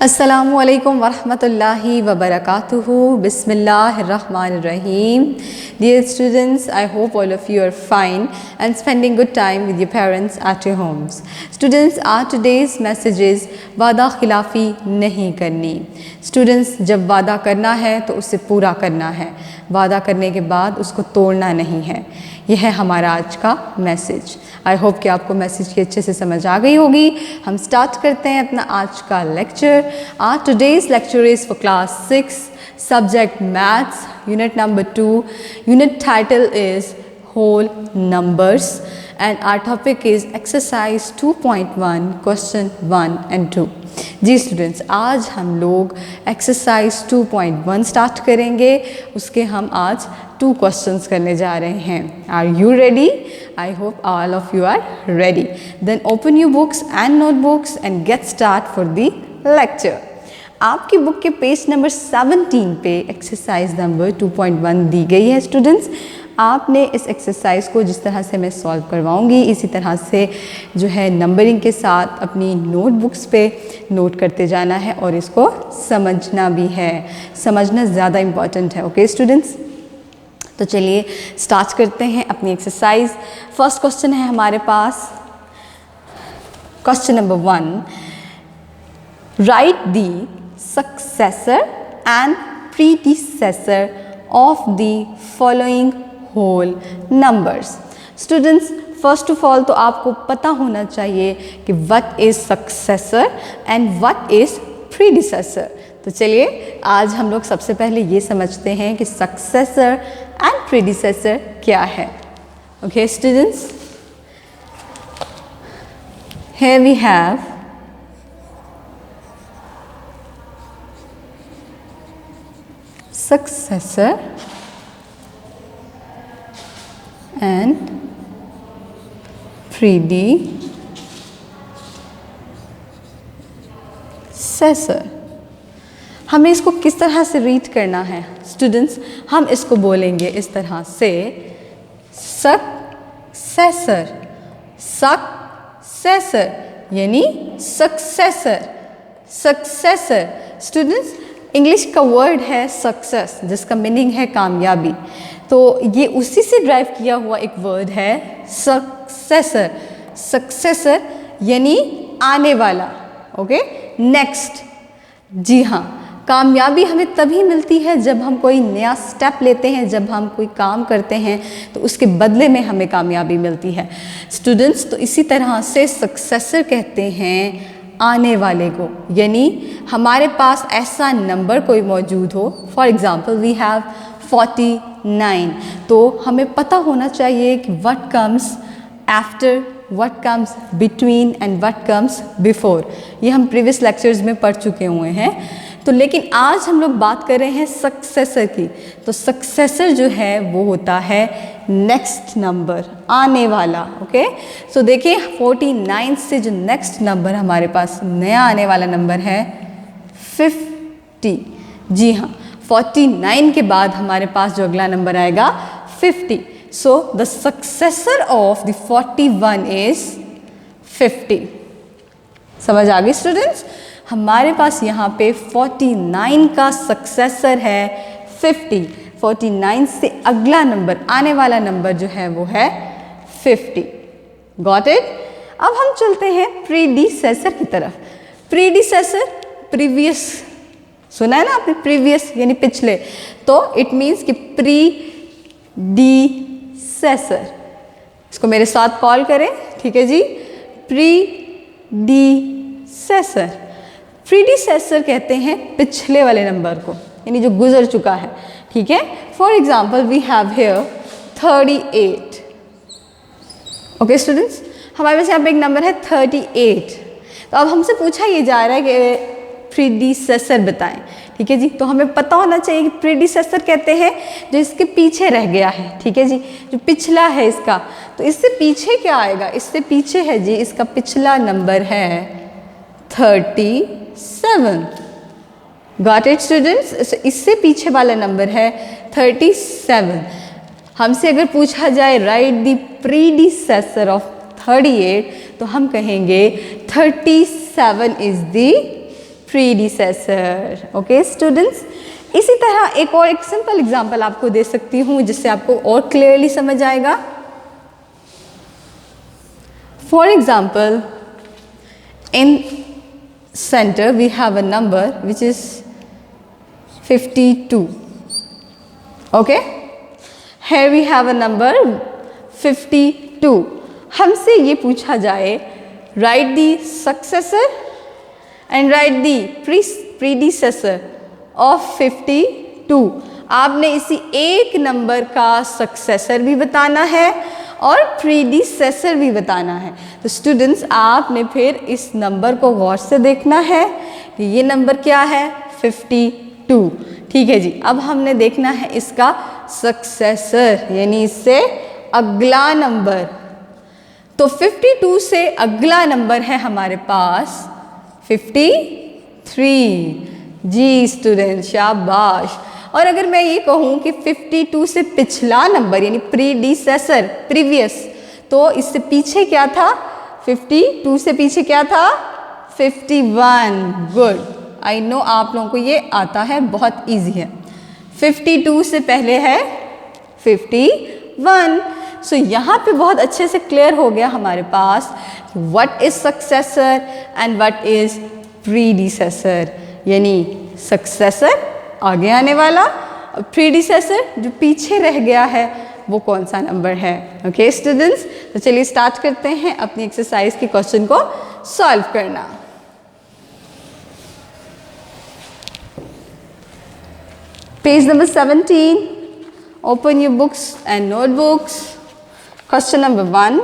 Assalamualaikum warahmatullahi wabarakatuhu. Bismillahirrahmanirrahim. Dear students, I hope all of you are fine and spending good time with your parents at your homes. Students, our today's message is वादा खिलाफ़ी नहीं करनी. Students, जब वादा करना है तो उसे पूरा करना है. वादा करने के बाद उसको तोड़ना नहीं है. यह है हमारा आज का मैसेज. आई होप कि आपको मैसेज की अच्छे से समझ आ गई होगी. हम स्टार्ट करते हैं अपना आज का lecture. Our today's lecture is for class 6, subject maths, unit number 2. Unit title is whole numbers and our topic is exercise 2.1 question 1 and 2. Ji students, आज हम लोग एक्सरसाइज 2.1 स्टार्ट करेंगे. उसके हम आज 2 क्वेश्चंस करने जा रहे हैं. Are you ready? I hope all of you are ready. Then open your books and notebooks and get start for the lecture. आपकी बुक के पेज नंबर 17 पे एक्सरसाइज नंबर 2.1 दी गई है. स्टूडेंट्स, आपने इस एक्सरसाइज को जिस तरह से मैं सॉल्व करवाऊंगी इसी तरह से जो है नंबरिंग के साथ अपनी नोटबुक्स पे नोट करते जाना है और इसको समझना भी है. समझना ज़्यादा इम्पॉर्टेंट है. ओके स्टूडेंट्स, तो चलिए स्टार्ट करते हैं अपनी एक्सरसाइज. फर्स्ट क्वेश्चन है हमारे पास. Question number 1, write the successor and predecessor of the following whole numbers. Students, first of all तो आपको पता होना चाहिए कि what is successor and what is predecessor. तो चलिए आज हम लोग सबसे पहले ये समझते हैं कि सक्सेसर एंड प्रीडिसेसर क्या है. Okay students, here we have successor and predecessor. हमें इसको किस तरह से रीड करना है स्टूडेंट्स? हम इसको बोलेंगे इस तरह से सक्सेसर. सक्सेसर यानी सक्सेसर. सक्सेसर स्टूडेंट्स, इंग्लिश का वर्ड है सक्सेस जिसका मीनिंग है कामयाबी. तो ये उसी से ड्राइव किया हुआ एक वर्ड है सक्सेसर. सक्सेसर यानी आने वाला. Okay, next. जी हाँ, कामयाबी हमें तभी मिलती है जब हम कोई नया स्टेप लेते हैं, जब हम कोई काम करते हैं तो उसके बदले में हमें कामयाबी मिलती है. स्टूडेंट्स, तो इसी तरह से सक्सेसर कहते हैं आने वाले को, यानी हमारे पास ऐसा नंबर कोई मौजूद हो. For example we have 49. तो हमें पता होना चाहिए कि what comes after, what comes between and what comes before. ये हम प्रीवियस लेक्चर्स में पढ़ चुके हुए हैं. तो लेकिन आज हम लोग बात कर रहे हैं सक्सेसर की. तो सक्सेसर जो है वो होता है नेक्स्ट नंबर, आने वाला. ओके, सो देखिए 49 से जो नेक्स्ट नंबर हमारे पास नया आने वाला नंबर है 50. जी हाँ, 49 के बाद हमारे पास जो अगला नंबर आएगा 50. So the successor of the 41 is 50. समझ आ गई स्टूडेंट्स? हमारे पास यहाँ पे 49 का सक्सेसर है 50. 49 से अगला नंबर, आने वाला नंबर जो है वो है 50. Got it? अब हम चलते हैं प्रीडिसेसर की तरफ. प्रीडिसेसर, प्रीवियस सुना है ना आपने? प्रीवियस यानी पिछले. तो इट मीन्स कि प्रीडिसेसर. इसको मेरे साथ कॉल करें, ठीक है जी? प्रीडिसेसर. प्रीडिसेसर कहते हैं पिछले वाले नंबर को, यानी जो गुजर चुका है. ठीक है, for example we have here 38. Okay students, हमारे पास यहाँ पे एक नंबर है 38. तो अब हमसे पूछा ये जा रहा है कि प्रीडिसेसर बताएं. ठीक है जी, तो हमें पता होना चाहिए कि प्रीडिसेसर कहते हैं जो इसके पीछे रह गया है. ठीक है जी, जो पिछला है इसका. तो इससे पीछे क्या आएगा? इससे पीछे है जी, इसका पिछला नंबर है 37. Got it students? इससे पीछे वाला नंबर है 37. हमसे अगर पूछा जाए राइट द प्रीडिसेसर ऑफ 38, तो हम कहेंगे 37 is the predecessor. Okay students, इसी तरह एक सिंपल एग्जांपल आपको दे सकती हूँ जिससे आपको और क्लियरली समझ आएगा। For example, in center we have a number which is 52. Okay, here we have a number 52. हमसे ये पूछा जाए write the successor and write the predecessor of 52. आपने इसी एक नंबर का सक्सेसर भी बताना है और प्रीडिसेसर भी बताना है। तो स्टूडेंट्स, आपने फिर इस नंबर को गौर से देखना है कि ये नंबर क्या है, 52। ठीक है जी, अब हमने देखना है इसका सक्सेसर, यानी इससे अगला नंबर। तो 52 से अगला नंबर है हमारे पास 53। जी स्टूडेंट, शाबाश। और अगर मैं ये कहूँ कि 52 से पिछला नंबर यानी प्रीडिसेसर, प्रीवियस, तो इससे पीछे क्या था, 52 से पीछे क्या था, 51। गुड, आई नो आप लोगों को ये आता है, बहुत इजी है। 52 से पहले है 51। सो यहाँ पे बहुत अच्छे से क्लियर हो गया हमारे पास what is successor and what is predecessor, यानी सक्सेसर आगे आने वाला, और प्रीडिसेसर जो पीछे रह गया है वो कौन सा नंबर है। ओके स्टूडेंट्स, तो चलिए स्टार्ट करते हैं अपनी एक्सरसाइज के क्वेश्चन को सॉल्व करना। Page number 17, open your books and notebooks. Question number 1,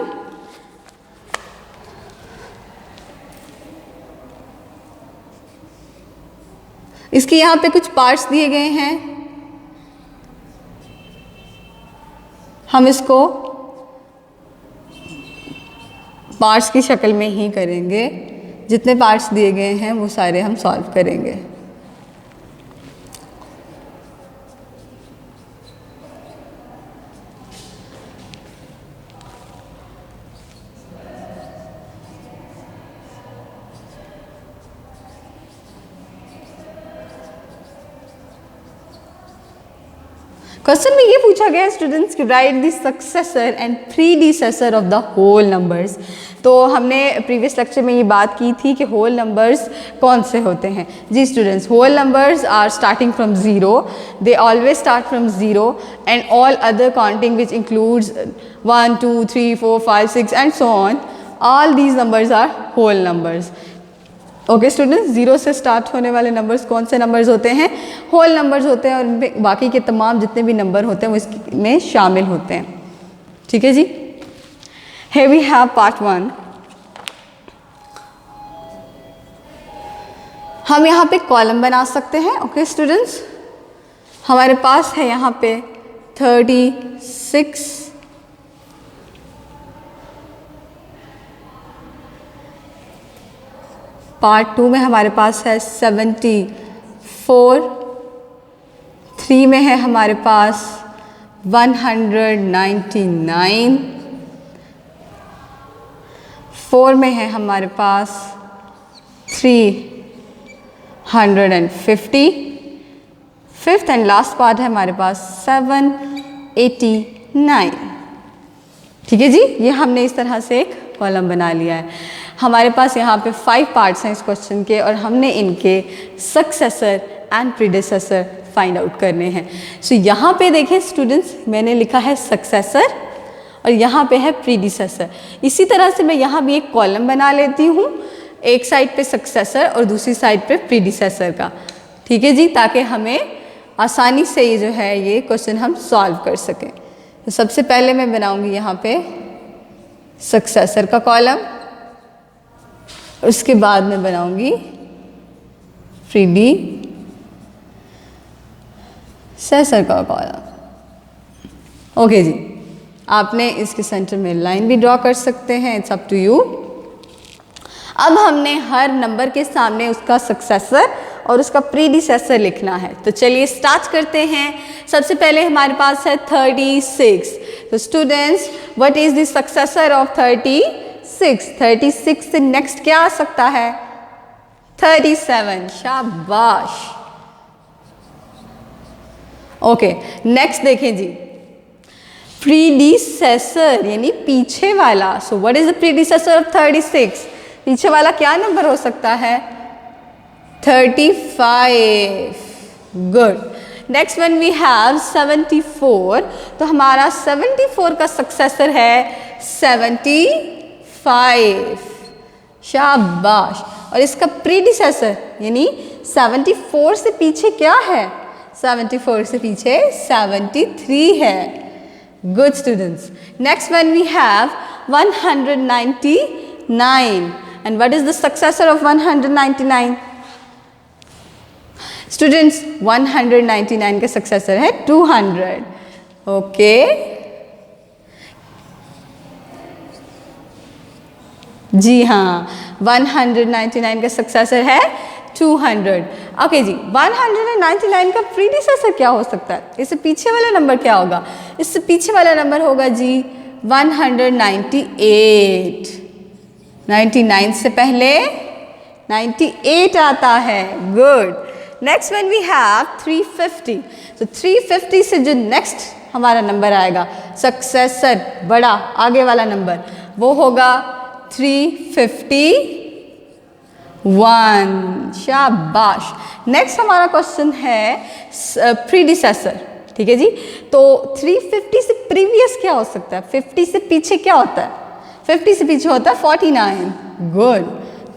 इसके यहाँ पे कुछ पार्ट्स दिए गए हैं, हम इसको पार्ट्स की शक्ल में ही करेंगे। जितने पार्ट्स दिए गए हैं वो सारे हम सॉल्व करेंगे। क्वेश्चन में ये पूछा गया है स्टूडेंट्स कि right the successor and predecessor of the whole numbers. तो हमने प्रीवियस लेक्चर में ये बात की थी कि होल नंबर्स कौन से होते हैं। जी students, whole numbers are starting from 0, they always start from 0 and all other counting which includes 1 2 3 4 5 6 and so on, all these numbers are whole numbers. Okay students, 0 से स्टार्ट होने वाले नंबर्स कौन से नंबर्स होते हैं, होल नंबर्स होते हैं, और उनमें बाकी के तमाम जितने भी नंबर होते हैं वो इसमें शामिल होते हैं। ठीक है जी, here we have part 1। हम यहाँ पे कॉलम बना सकते हैं। ओके स्टूडेंट्स, हमारे पास है यहाँ पे 36, पार्ट 2 में हमारे पास है 74, 3 में है हमारे पास 199, 4 में है हमारे पास 350, फिफ्थ एंड लास्ट पार्ट है हमारे पास 789। ठीक है जी, ये हमने इस तरह से एक कॉलम बना लिया है। हमारे पास यहाँ पे 5 पार्ट्स हैं इस क्वेश्चन के, और हमने इनके successor and predecessor find out करने हैं। सो यहाँ पे देखें स्टूडेंट्स, मैंने लिखा है सक्सेसर और यहाँ पे है प्रीडिसेसर। इसी तरह से मैं यहाँ भी एक कॉलम बना लेती हूँ, एक साइड पे सक्सेसर और दूसरी साइड पे प्रीडिसेसर का। ठीक है जी, ताकि हमें आसानी से ये जो है ये क्वेश्चन हम सॉल्व कर सकें। तो सबसे पहले मैं बनाऊँगी यहाँ पे सक्सेसर का कॉलम, उसके बाद मैं बनाऊंगी प्रीडिसेसर का कॉलम। ओके जी, आपने इसके सेंटर में लाइन भी ड्रॉ कर सकते हैं, इट्स अप टू यू। अब हमने हर नंबर के सामने उसका सक्सेसर और उसका प्रीडिसेसर लिखना है। तो चलिए स्टार्ट करते हैं। सबसे पहले हमारे पास है 36। तो students, what is the successor of 36? 36 से नेक्स्ट क्या आ सकता है? 37, शाबाश। ओके, नेक्स्ट देखें जी, प्रीडिसेसर यानी पीछे वाला। So what is the predecessor of 36? पीछे वाला क्या नंबर हो सकता है? 35। Good. Next one we have 74। तो हमारा 74 का सक्सेसर है 75, शाबाश। और इसका प्रीडिसेसर यानी 74 से पीछे क्या है? 74 से पीछे 73 है। Good students. Next one we have 199। And what is the successor of 199? Students 199 का सक्सेसर है 200। ओके, जी हाँ, 199 का सक्सेसर है 200। ओके जी, 199 का प्रीडिसेसर क्या हो सकता है? इससे पीछे वाला नंबर क्या होगा? इससे पीछे वाला नंबर होगा जी 198। 99 से पहले 98 आता है। Good. Next one we have 350। तो 350 से जो नेक्स्ट हमारा नंबर आएगा, सक्सेसर बड़ा आगे वाला नंबर, वो होगा 351। शाबाश। नेक्स्ट हमारा क्वेश्चन है प्रीडिसेसर, ठीक है जी। तो 350 से प्रीवियस क्या हो सकता है? 50 से पीछे क्या होता है? 50 से पीछे होता है 49। गुड,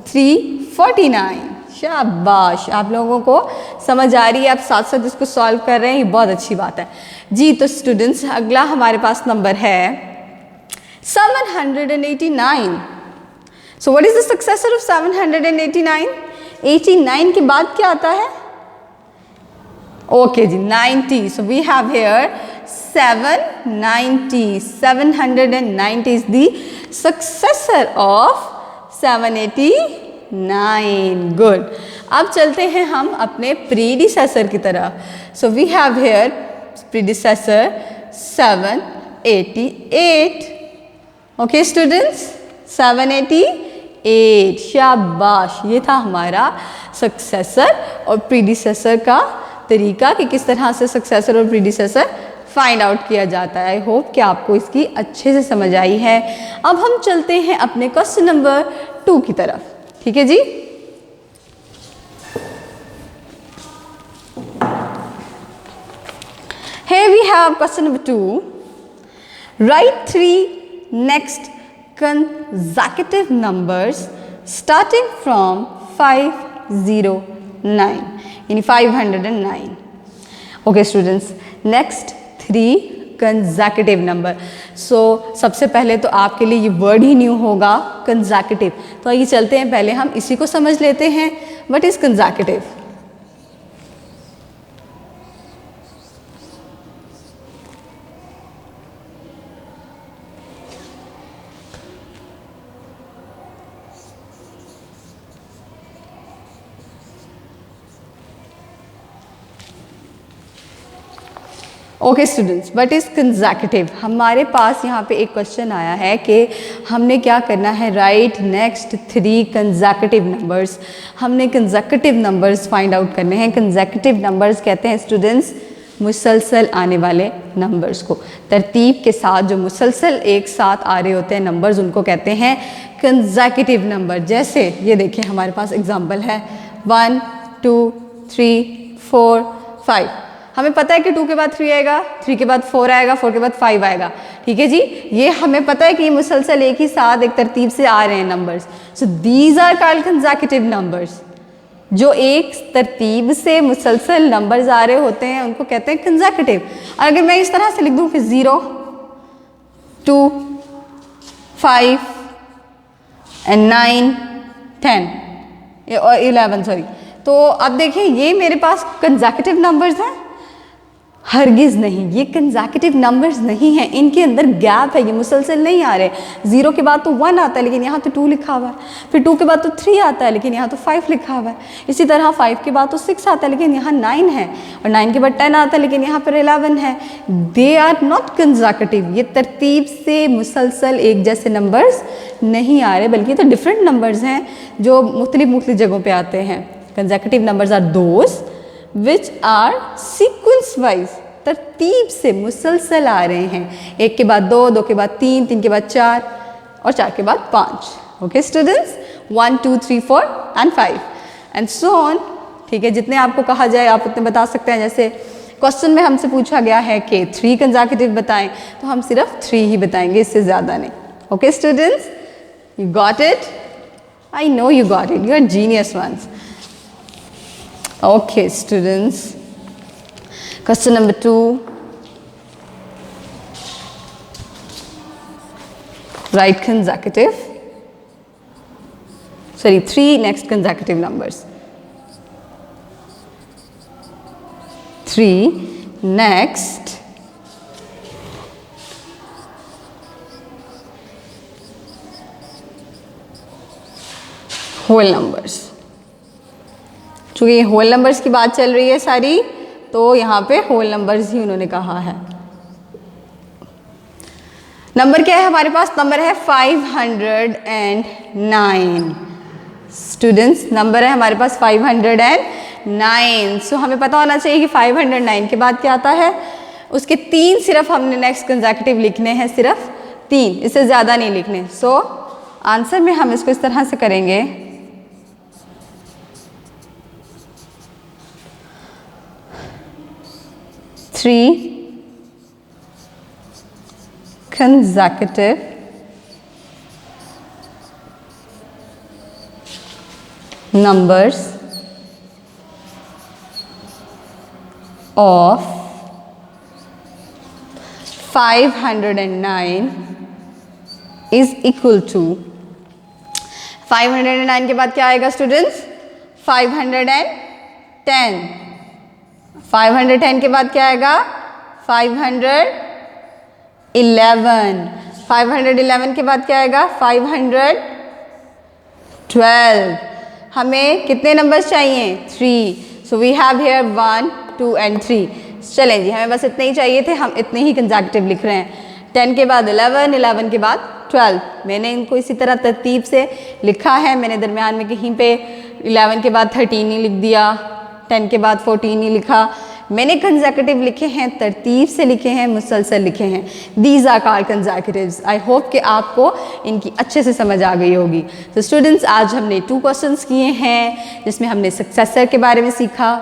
349। शाबाश, आप लोगों को समझ आ रही है, आप साथ साथ इसको सॉल्व कर रहे हैं, ये बहुत अच्छी बात है जी। तो स्टूडेंट्स अगला हमारे पास नंबर है 789। So what is the successor of 789? 89 के बाद क्या आता है? ओके जी, 90। So we have here 790। 790 is the successor of 789। Good. अब चलते हैं हम अपने प्रीडिसेसर की तरफ। So we have here predecessor 788। Okay students, 788। शाबाश, ये था हमारा सक्सेसर और प्रीडिसेसर का तरीका कि किस तरह से सक्सेसर और प्रीडिसेसर फाइंड आउट किया जाता है। आई होप कि आपको इसकी अच्छे से समझ आई है। अब हम चलते हैं अपने क्वेश्चन नंबर 2 की तरफ, ठीक है जी। Here we have question number 2. Write 3 next consecutive numbers starting from 509 यानी 509। Okay students, next 3 consecutive number. सो सबसे पहले तो आपके लिए ये वर्ड ही न्यू होगा, कंसेक्यूटिव। तो आइए चलते हैं, पहले हम इसी को समझ लेते हैं। What is consecutive? Okay students, what is consecutive? हमारे पास यहाँ पे एक क्वेश्चन आया है कि हमने क्या करना है, राइट नेक्स्ट 3 कंसेक्यूटिव नंबर्स। हमने कंसेक्यूटिव नंबर्स फाइंड आउट करने हैं। कंसेक्यूटिव नंबर्स कहते हैं स्टूडेंट्स मुसलसल आने वाले नंबर्स को, तरतीब के साथ जो मुसलसल एक साथ आ रहे होते हैं नंबर्स, उनको कहते हैं कंसेक्यूटिव नंबर। जैसे ये देखिए हमारे पास एग्जांपल है 1 2 3 4 5। हमें पता है कि 2 के बाद 3 आएगा, 3 के बाद 4 आएगा, 4 के बाद 5 आएगा, ठीक है जी। ये हमें पता है कि ये मुसलसल एक ही साथ एक तरतीब से आ रहे हैं numbers. So these are called consecutive numbers. जो एक तरतीब से मुसलसल नंबर्स आ रहे होते हैं उनको कहते हैं कंसेक्यूटिव। और अगर मैं इस तरह से लिख दूं कि 0 2 5 एंड 9 10 और 11 सॉरी, तो अब देखिए ये मेरे पास कंसेक्यूटिव नंबर्स हैं। हरगिज़ नहीं, ये कंसेक्यूटिव नंबर्स नहीं हैं, इनके अंदर गैप है, ये मुसलसल नहीं आ रहे। 0 के बाद तो 1 आता है लेकिन यहाँ तो 2 लिखा हुआ है, फिर 2 के बाद तो 3 आता है लेकिन यहाँ तो 5 लिखा हुआ है, इसी तरह 5 के बाद तो 6 आता है लेकिन यहाँ 9 है, और 9 के बाद 10 आता है लेकिन यहाँ पर 11 है। दे आर नॉट कंसेक्यूटिव, ये तरतीब से मुसलसल एक जैसे नंबर्स नहीं आ रहे, बल्कि तो डिफरेंट नंबर्स हैं जो मुख्तलिफ जगहों पर आते हैं। Consecutive numbers are those which are sequence wise, तरतीब से मुसलसल आ रहे हैं, 1 के बाद 2, 2 के बाद 3, 3 के बाद 4 और 4 के बाद 5। Okay students, 1 2 3 4 and 5 and so on. ठीक है, जितने आपको कहा जाए आप उतने बता सकते हैं। जैसे क्वेश्चन में हमसे पूछा गया है कि 3 कंसेक्यूटिव बताएं, तो हम सिर्फ 3 ही बताएंगे, इससे ज़्यादा नहीं। Okay students, you got it? I know you got it, you are genius ones. Okay students, question number 2, write consecutive, sorry 3 next consecutive numbers, 3 next whole numbers। चूँकि होल नंबर्स की बात चल रही है सारी, तो यहाँ पे होल नंबर्स ही उन्होंने कहा है। नंबर क्या है हमारे पास? नंबर है 509। स्टूडेंट्स, नंबर है हमारे पास 509। सो हमें पता होना चाहिए कि 509 के बाद क्या आता है। उसके 3 सिर्फ हमने नेक्स्ट कंसेक्यूटिव लिखने हैं, सिर्फ 3, इससे ज़्यादा नहीं लिखने। सो आंसर में हम इसको इस तरह से करेंगे, 3 consecutive numbers of 509 is equal to 509 के बाद क्या आएगा स्टूडेंट्स? 510। 510 के बाद क्या आएगा? 511। 511 के बाद क्या आएगा? 512। हमें कितने नंबर्स चाहिए? 3। So we have here 1 2 and 3। चलें जी, हमें बस इतने ही चाहिए थे, हम इतने ही कंसेक्यूटिव लिख रहे हैं। 10 के बाद 11, 11 के बाद 12। मैंने इनको इसी तरह तरतीब से लिखा है, मैंने दरमियान में कहीं पे 11 के बाद 13 ही लिख दिया, 10 के बाद 14 ही लिखा। मैंने कंसेक्यूटिव लिखे हैं, तरतीब से लिखे हैं, मुसलसल लिखे हैं। These are called consecutives. I hope कि आपको इनकी अच्छे से समझ आ गई होगी। तो स्टूडेंट्स, आज हमने 2 क्वेश्चंस किए हैं, जिसमें हमने सक्सेसर के बारे में सीखा,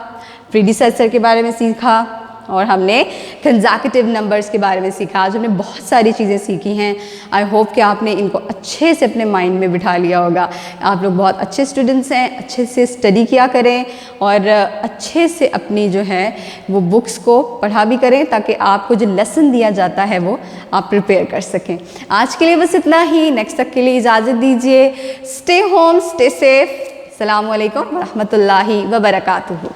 प्रीडिसेसर के बारे में सीखा, और हमने कंसेक्यूटिव नंबर्स के बारे में सीखा। आज हमने बहुत सारी चीज़ें सीखी हैं। आई होप कि आपने इनको अच्छे से अपने माइंड में बिठा लिया होगा। आप लोग बहुत अच्छे स्टूडेंट्स हैं, अच्छे से स्टडी किया करें और अच्छे से अपनी जो है वो बुक्स को पढ़ा भी करें, ताकि आपको जो लेसन दिया जाता है वो आप प्रिपेयर कर सकें। आज के लिए बस इतना ही। नेक्स्ट तक के लिए इजाज़त दीजिए। Stay home, stay safe. अस्सलामु अलैकुम व रहमतुल्लाहि व बरकातुहू।